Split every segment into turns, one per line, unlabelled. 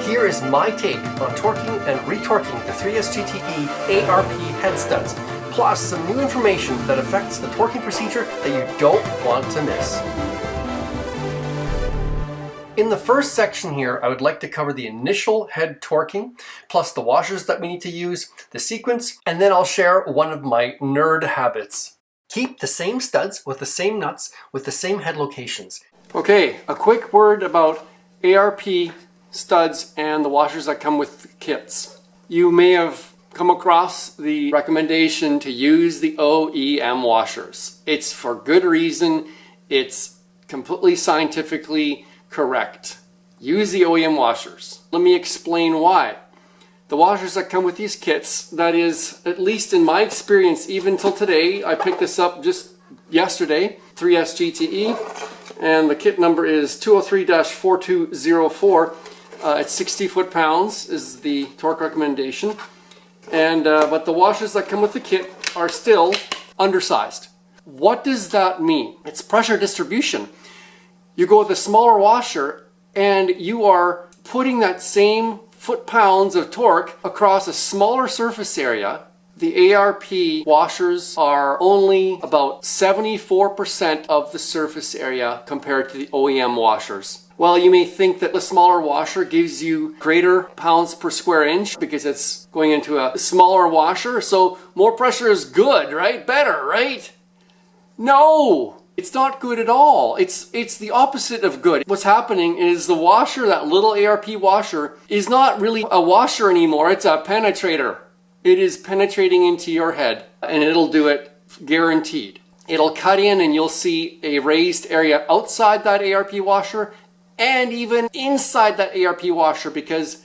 Here is my take on torquing and retorquing the 3sgte ARP head studs, plus some new information that affects the torquing procedure that you don't want to miss. In the first section here, I would like to cover the initial head torquing, plus the washers that we need to use, the sequence, and then I'll share one of my nerd habits. Keep the same studs with the same nuts with the same head locations. Okay, a quick word about ARP studs and the washers that come with kits. You may have come across the recommendation to use the OEM washers. It's for good reason. It's completely scientifically correct. Use the OEM washers. Let me explain why. The washers that come with these kits, that is, at least in my experience, even till today, I picked this up just yesterday, 3sgte, and the kit number is 203-4204. It's 60 foot-pounds is the torque recommendation. And but the washers that come with the kit are still undersized. What does that mean? It's pressure distribution. You go with a smaller washer and you are putting that same foot-pounds of torque across a smaller surface area. The ARP washers are only about 74% of the surface area compared to the OEM washers. Well, you may think that the smaller washer gives you greater pounds per square inch because it's going into a smaller washer, so more pressure is good, right? Better, right? No! It's not good at all. It's the opposite of good. What's happening is the washer, that little ARP washer, is not really a washer anymore. It's a penetrator. It is penetrating into your head, and it'll do it guaranteed. It'll cut in and you'll see a raised area outside that ARP washer and even inside that ARP washer, because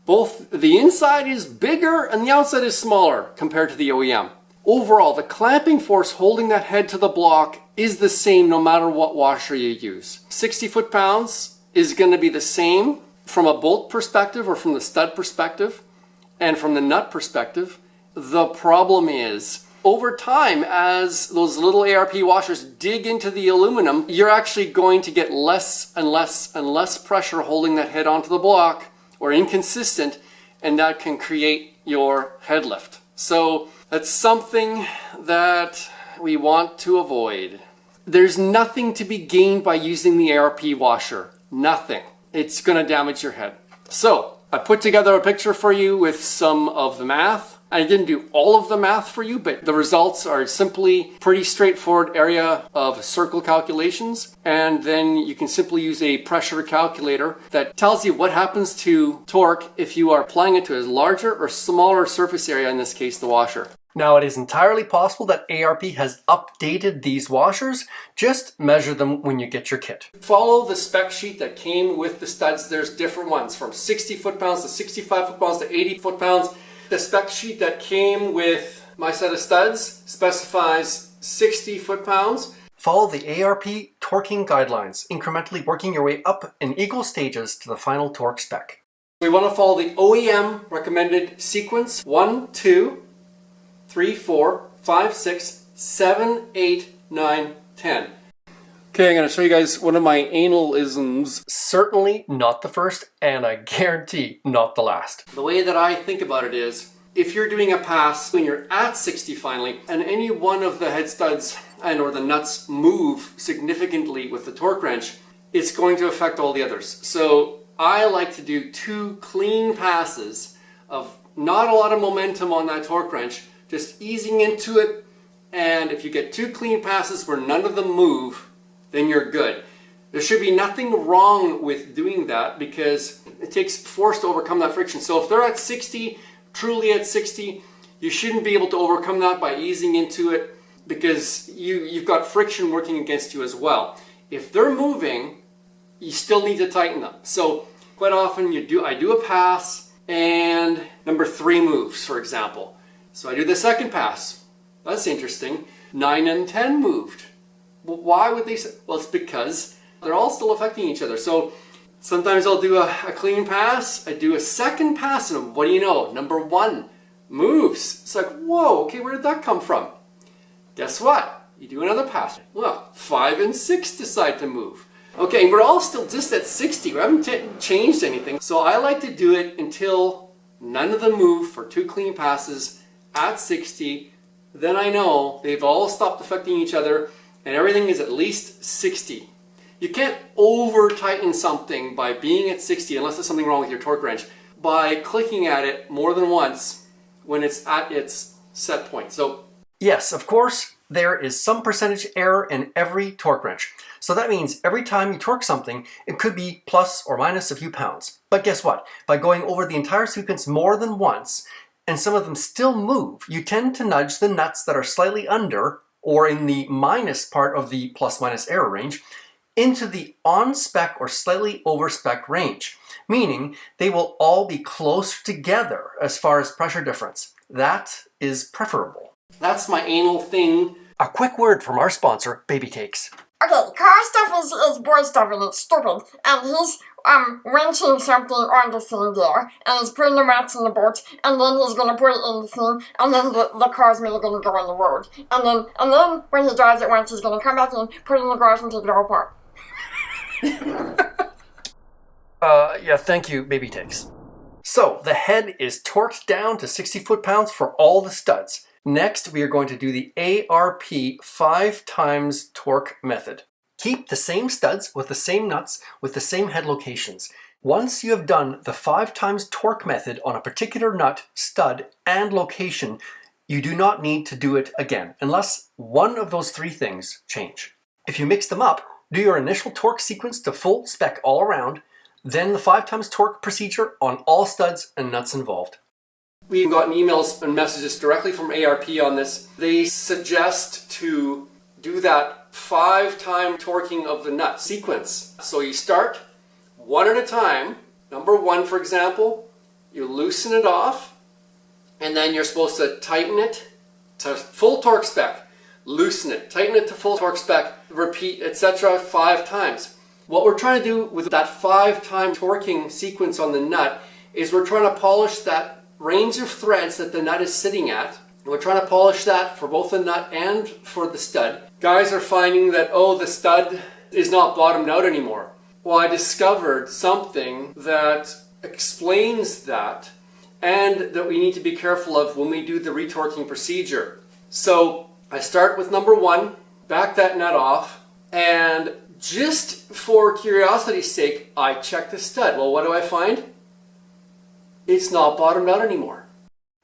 both the inside is bigger and the outside is smaller compared to the OEM. Overall, the clamping force holding that head to the block is the same no matter what washer you use. 60 foot-pounds is going to be the same from a bolt perspective or from the stud perspective and from the nut perspective. The problem is, over time, as those little ARP washers dig into the aluminum, you're actually going to get less and less and less pressure holding that head onto the block, or inconsistent, and that can create your head lift. So that's something that we want to avoid. There's nothing to be gained by using the ARP washer. Nothing. It's going to damage your head. So I put together a picture for you with some of the math. I didn't do all of the math for you, but the results are simply pretty straightforward area of circle calculations. And then you can simply use a pressure calculator that tells you what happens to torque if you are applying it to a larger or smaller surface area, in this case, the washer. Now, it is entirely possible that ARP has updated these washers. Just measure them when you get your kit. Follow the spec sheet that came with the studs. There's different ones from 60 foot-pounds to 65 foot-pounds to 80 foot-pounds. The spec sheet that came with my set of studs specifies 60 foot-pounds. Follow the ARP torquing guidelines, incrementally working your way up in equal stages to the final torque spec. We want to follow the OEM recommended sequence 1, 2, 3, 4, 5, 6, 7, 8, 9, 10. Okay, I'm going to show you guys one of my analisms. Certainly not the first, and I guarantee not the last. The way that I think about it is, if you're doing a pass when you're at 60 finally, and any one of the head studs and or the nuts move significantly with the torque wrench, it's going to affect all the others. So I like to do 2 clean passes of not a lot of momentum on that torque wrench, just easing into it, and if you get 2 clean passes where none of them move, then you're good. There should be nothing wrong with doing that because it takes force to overcome that friction. So if they're at 60, truly at 60, you shouldn't be able to overcome that by easing into it because you've got friction working against you as well. If they're moving, you still need to tighten them. So quite often I do a pass and number 3 moves, for example. So I do the second pass. That's interesting. 9 and 10 moved. Well, why would they say? Well, it's because they're all still affecting each other. So sometimes I'll do a clean pass. I do a second pass, and what do you know? Number 1 moves. It's like, whoa, okay, where did that come from? Guess what? You do another pass. Well, 5 and 6 decide to move. Okay, we're all still just at 60. We haven't changed anything. So I like to do it until none of them move for 2 clean passes at 60. Then I know they've all stopped affecting each other and everything is at least 60. You can't over tighten something by being at 60 unless there's something wrong with your torque wrench by clicking at it more than once when it's at its set point. So yes, of course, there is some percentage error in every torque wrench. So that means every time you torque something, it could be plus or minus a few pounds. But guess what? By going over the entire sequence more than once, and some of them still move, you tend to nudge the nuts that are slightly under, or in the minus part of the plus-minus error range, into the on-spec or slightly over-spec range, meaning they will all be closer together as far as pressure difference. That is preferable. That's my anal thing. A quick word from our sponsor, Baby Takes.
Okay, car stuff is boy stuff and it's stupid. And he's wrenching something on the thing there, and he's putting the nuts in the bolt, and then he's gonna put it in the thing, and then the car's maybe gonna go on the road. And then when he drives it once, he's gonna come back in, put it in the garage and take it all apart.
Yeah, thank you, Baby Takes. So, the head is torqued down to 60 foot-pounds for all the studs. Next, we are going to do the ARP 5 times torque method. Keep the same studs with the same nuts with the same head locations. Once you have done the 5 times torque method on a particular nut, stud, and location, you do not need to do it again, unless one of those 3 things change. If you mix them up, do your initial torque sequence to full spec all around, then the 5 times torque procedure on all studs and nuts involved. We've gotten emails and messages directly from ARP on this. They suggest to do that 5-time torquing of the nut sequence. So you start one at a time. Number 1, for example, you loosen it off, and then you're supposed to tighten it to full torque spec. Loosen it, tighten it to full torque spec, repeat, etc. 5 times. What we're trying to do with that 5-time torquing sequence on the nut is we're trying to polish that range of threads that the nut is sitting at. We're trying to polish that for both the nut and for the stud. Guys are finding that, oh, the stud is not bottomed out anymore. Well, I discovered something that explains that and that we need to be careful of when we do the retorquing procedure. So I start with number 1, back that nut off, and just for curiosity's sake, I check the stud. Well, what do I find? It's not bottomed out anymore.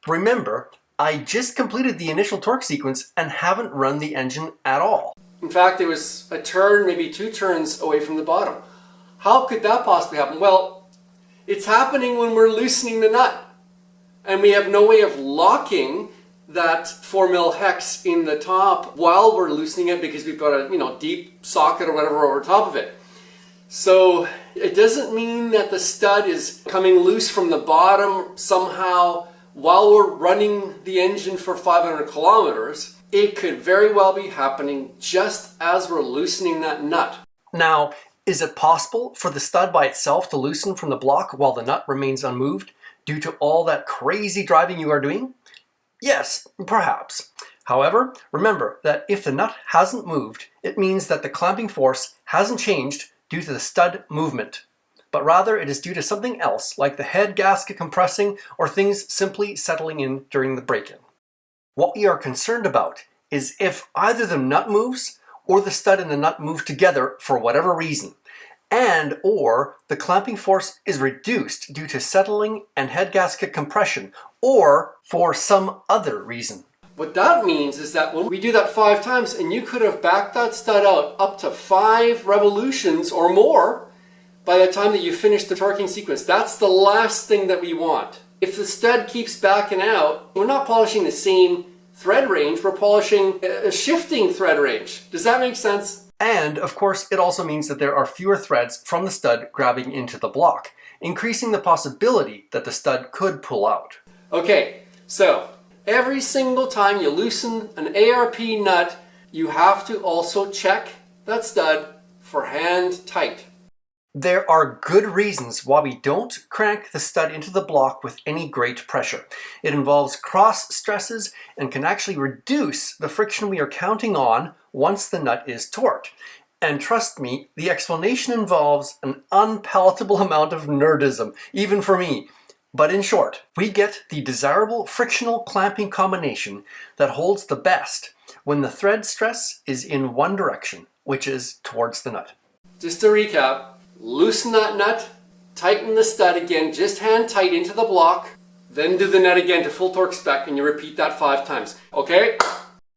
Remember, I just completed the initial torque sequence and haven't run the engine at all. In fact, it was a turn, maybe 2 turns away from the bottom. How could that possibly happen? Well, it's happening when we're loosening the nut. And we have no way of locking that 4mm hex in the top while we're loosening it because we've got a deep socket or whatever over top of it. So it doesn't mean that the stud is coming loose from the bottom somehow while we're running the engine for 500 kilometers. It could very well be happening just as we're loosening that nut. Now, is it possible for the stud by itself to loosen from the block while the nut remains unmoved due to all that crazy driving you are doing? Yes, perhaps. However, remember that if the nut hasn't moved, it means that the clamping force hasn't changed due to the stud movement, but rather it is due to something else, like the head gasket compressing or things simply settling in during the break-in. What we are concerned about is if either the nut moves or the stud and the nut move together for whatever reason, and or the clamping force is reduced due to settling and head gasket compression, or for some other reason. What that means is that when we do that 5 times, and you could have backed that stud out up to 5 revolutions or more by the time that you finish the torquing sequence. That's the last thing that we want. If the stud keeps backing out, we're not polishing the same thread range, we're polishing a shifting thread range. Does that make sense? And of course, it also means that there are fewer threads from the stud grabbing into the block, increasing the possibility that the stud could pull out. Okay, so every single time you loosen an ARP nut, you have to also check that stud for hand tight. There are good reasons why we don't crank the stud into the block with any great pressure. It involves cross stresses and can actually reduce the friction we are counting on once the nut is torqued. And trust me, the explanation involves an unpalatable amount of nerdism, even for me. But in short, we get the desirable frictional clamping combination that holds the best when the thread stress is in one direction, which is towards the nut. Just to recap, loosen that nut, tighten the stud again, just hand tight into the block, then do the nut again to full torque spec, and you repeat that 5 times. Okay?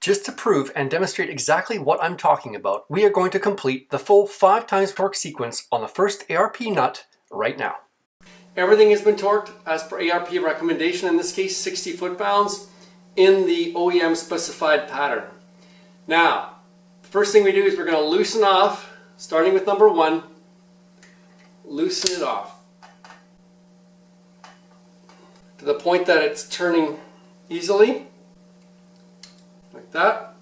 Just to prove and demonstrate exactly what I'm talking about, we are going to complete the full 5 times torque sequence on the first ARP nut right now. Everything has been torqued as per ARP recommendation, in this case 60 foot-pounds, in the OEM specified pattern. Now, the first thing we do is we're going to loosen off, starting with number 1, loosen it off to the point that it's turning easily, like that.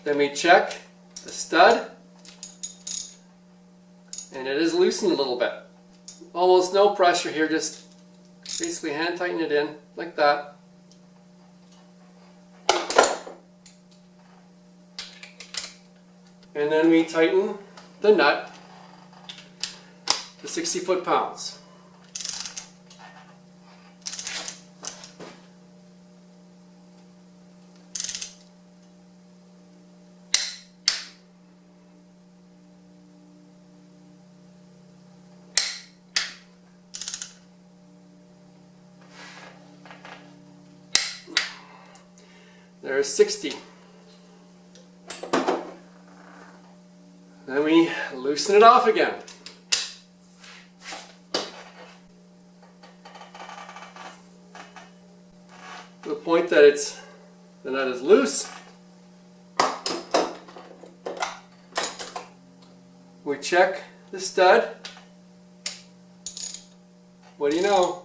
Then we check the stud, and it is loosened a little bit. Almost no pressure here, just basically hand tighten it in like that. And then we tighten the nut to 60 foot-pounds. There's 60. Then we loosen it off again. To the point that the nut is loose. We check the stud. What do you know?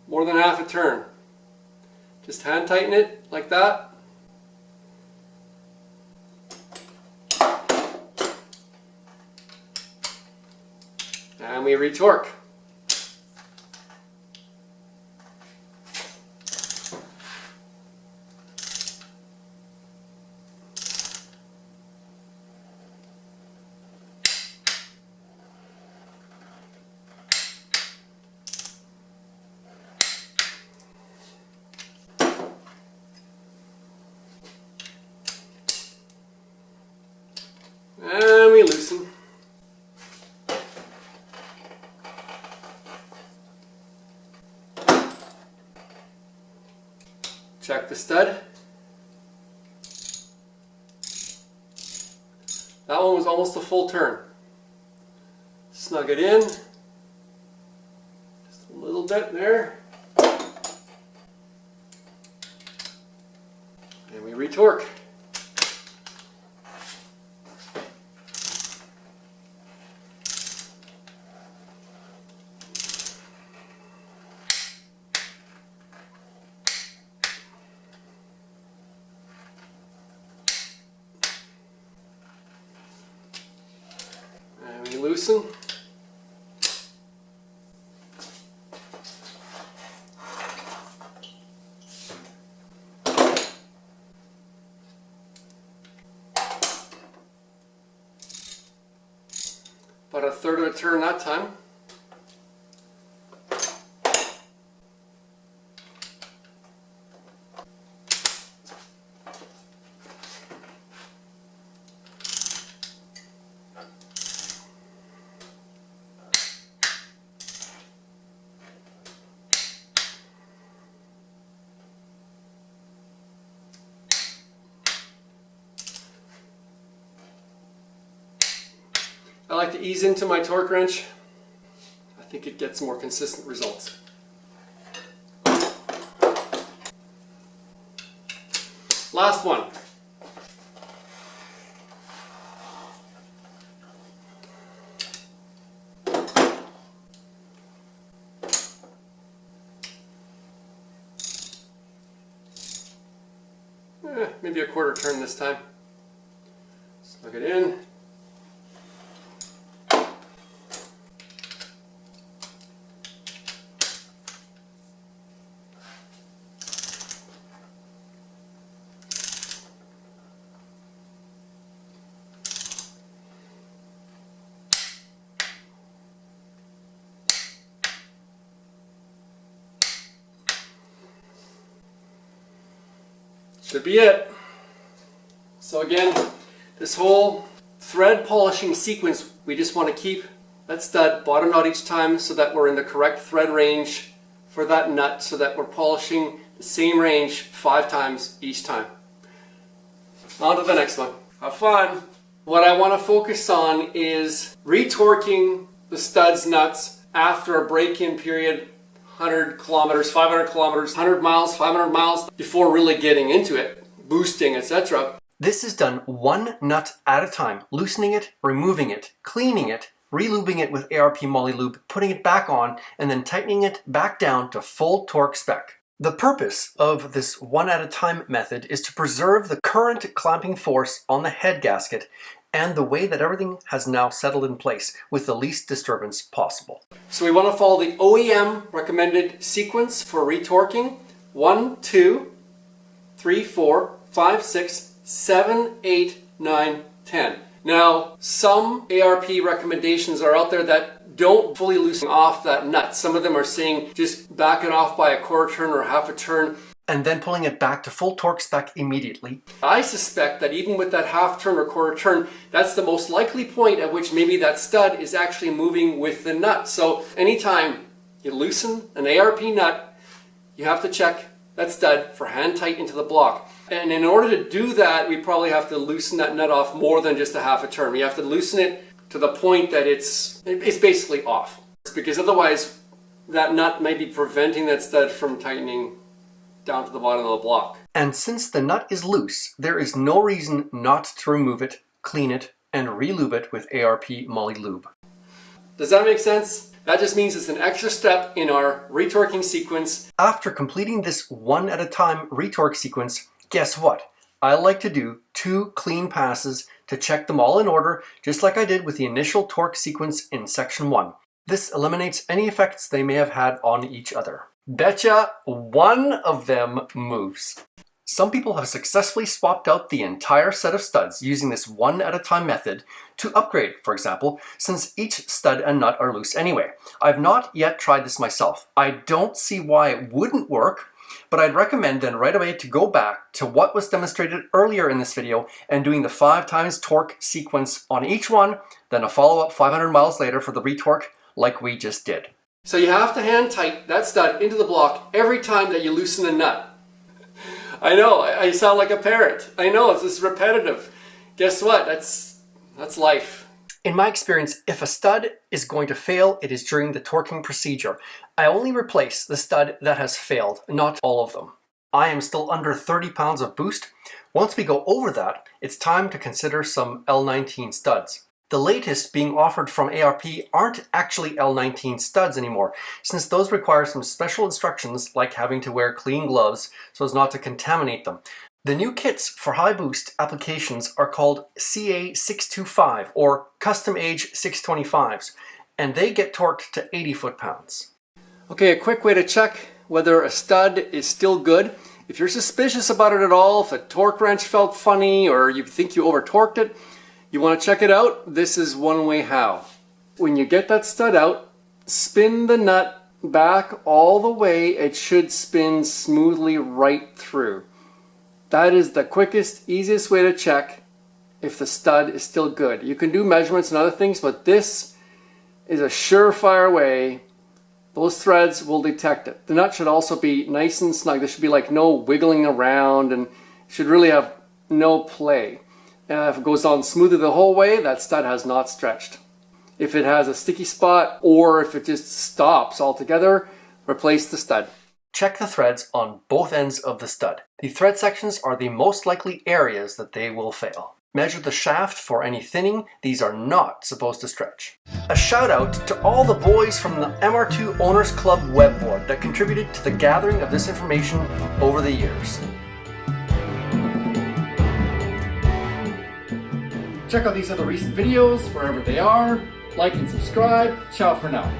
More than half a turn. Just hand tighten it like that. And we retorque. And we loosen. Check the stud. That one was almost a full turn. Snug it in. Just a little bit there. And we retorque. Loosen. About a third of a turn that time. I like to ease into my torque wrench. I think it gets more consistent results. Last one. Maybe a quarter turn this time. Snug it in. Should be it. So again, this whole thread polishing sequence, we just want to keep that stud bottomed out each time so that we're in the correct thread range for that nut, so that we're polishing the same range 5 times each time. On to the next one. Have fun. What I want to focus on is retorquing the studs nuts after a break-in period, 100 kilometers, 500 kilometers, 100 miles, 500 miles, before really getting into it, boosting, etc. This is done one nut at a time, loosening it, removing it, cleaning it, relubing it with ARP Moly Lube, putting it back on, and then tightening it back down to full torque spec. The purpose of this one at a time method is to preserve the current clamping force on the head gasket and the way that everything has now settled in place with the least disturbance possible. So we want to follow the OEM recommended sequence for retorquing. 1, 2, 3, 4, 5, 6, 7, 8, 9, 10. Now, some ARP recommendations are out there that don't fully loosen off that nut. Some of them are saying just back it off by a quarter turn or half a turn and then pulling it back to full torque spec immediately. I suspect that even with that half turn or quarter turn, that's the most likely point at which maybe that stud is actually moving with the nut. So anytime you loosen an ARP nut, you have to check that stud for hand tight into the block. And in order to do that, we probably have to loosen that nut off more than just a half a turn. We have to loosen it to the point that it's basically off. Because otherwise, that nut may be preventing that stud from tightening down to the bottom of the block. And since the nut is loose, there is no reason not to remove it, clean it, and re-lube it with ARP Moly Lube. Does that make sense? That just means it's an extra step in our retorquing sequence. After completing this one at a time retorque sequence, guess what? I like to do 2 clean passes to check them all in order, just like I did with the initial torque sequence in section 1. This eliminates any effects they may have had on each other. Betcha one of them moves. Some people have successfully swapped out the entire set of studs using this one at a time method to upgrade, for example, since each stud and nut are loose anyway. I've not yet tried this myself. I don't see why it wouldn't work, but I'd recommend then right away to go back to what was demonstrated earlier in this video and doing the 5 times torque sequence on each one, then a follow-up 500 miles later for the retorque like we just did. So you have to hand tight that stud into the block every time that you loosen a nut. I know, I sound like a parrot. I know, it's just repetitive. Guess what? That's life. In my experience, if a stud is going to fail, it is during the torquing procedure. I only replace the stud that has failed, not all of them. I am still under 30 pounds of boost. Once we go over that, it's time to consider some L19 studs. The latest being offered from ARP aren't actually L19 studs anymore, since those require some special instructions like having to wear clean gloves so as not to contaminate them. The new kits for high boost applications are called CA625 or Custom Age 625s, and they get torqued to 80 foot-pounds. Okay, a quick way to check whether a stud is still good. If you're suspicious about it at all, if the torque wrench felt funny or you think you over-torqued it, you want to check it out, this is one way how. When you get that stud out, spin the nut back all the way. It should spin smoothly right through. That is the quickest, easiest way to check if the stud is still good. You can do measurements and other things, but this is a surefire way. Those threads will detect it. The nut should also be nice and snug. There should be like no wiggling around and should really have no play. If it goes on smoothly the whole way, that stud has not stretched. If it has a sticky spot or if it just stops altogether, replace the stud. Check the threads on both ends of the stud. The thread sections are the most likely areas that they will fail. Measure the shaft for any thinning. These are not supposed to stretch. A shout out to all the boys from the MR2 Owners Club web board that contributed to the gathering of this information over the years. Check out these other recent videos wherever they are. Like and subscribe. Ciao for now.